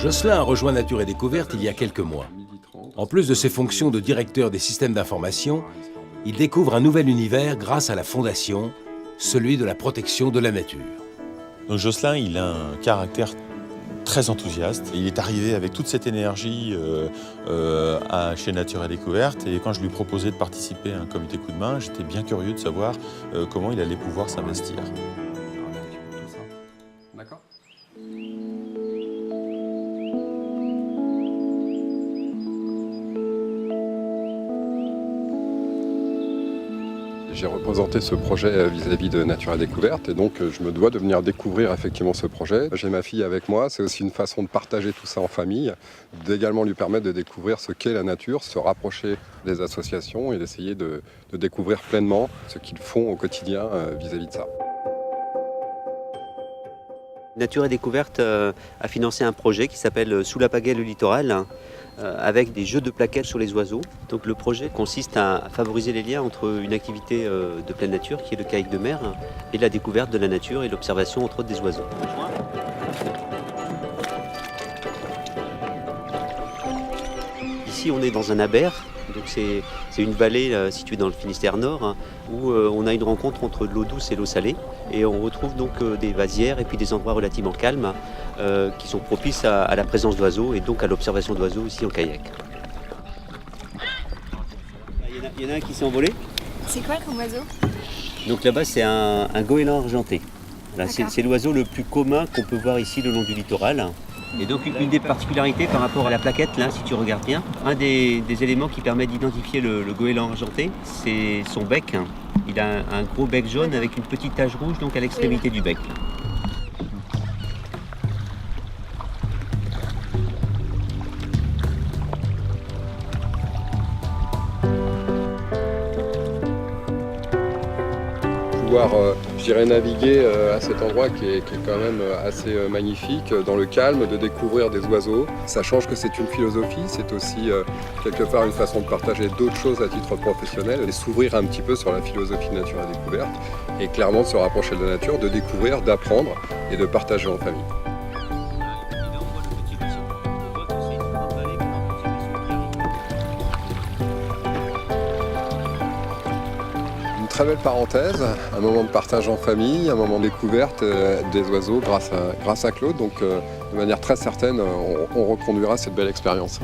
Jocelyn a rejoint Nature et Découverte il y a quelques mois. En plus de ses fonctions de directeur des systèmes d'information, il découvre un nouvel univers grâce à la fondation, celui de la protection de la nature. Donc Jocelyn, il a un caractère très enthousiaste. Il est arrivé avec toute cette énergie chez Nature et Découverte, et quand je lui proposais de participer à un comité coup de main, j'étais bien curieux de savoir comment il allait pouvoir s'investir. D'accord. J'ai représenté ce projet vis-à-vis de Nature et Découverte et donc je me dois de venir découvrir effectivement ce projet. J'ai ma fille avec moi, c'est aussi une façon de partager tout ça en famille, d'également lui permettre de découvrir ce qu'est la nature, se rapprocher des associations et d'essayer de découvrir pleinement ce qu'ils font au quotidien vis-à-vis de ça. Nature et Découverte a financé un projet qui s'appelle Sous la pagaie le littoral, avec des jeux de plaquettes sur les oiseaux. Donc le projet consiste à favoriser les liens entre une activité de pleine nature, qui est le kayak de mer, et la découverte de la nature et l'observation entre autres des oiseaux. Ici on est dans un abert. Donc c'est une vallée située dans le Finistère Nord où on a une rencontre entre l'eau douce et l'eau salée et on retrouve donc des vasières et puis des endroits relativement calmes qui sont propices à la présence d'oiseaux et donc à l'observation d'oiseaux ici en kayak. Il y en a un qui s'est envolé. C'est quoi comme oiseau? Donc là-bas c'est un goéland argenté. C'est l'oiseau le plus commun qu'on peut voir ici le long du littoral. Et donc une des particularités par rapport à la plaquette, là, si tu regardes bien, un des éléments qui permet d'identifier le goéland argenté, c'est son bec. Il a un gros bec jaune avec une petite tache rouge donc à l'extrémité du bec. Pouvoir, je dirais, naviguer à cet endroit qui est quand même assez magnifique, dans le calme, de découvrir des oiseaux. Ça change que c'est une philosophie, c'est aussi quelque part une façon de partager d'autres choses à titre professionnel et s'ouvrir un petit peu sur la philosophie de Nature et Découverte et clairement de se rapprocher de la nature, de découvrir, d'apprendre et de partager en famille. Très belle parenthèse, un moment de partage en famille, un moment de découverte des oiseaux grâce à Claude. Donc de manière très certaine, on reconduira cette belle expérience.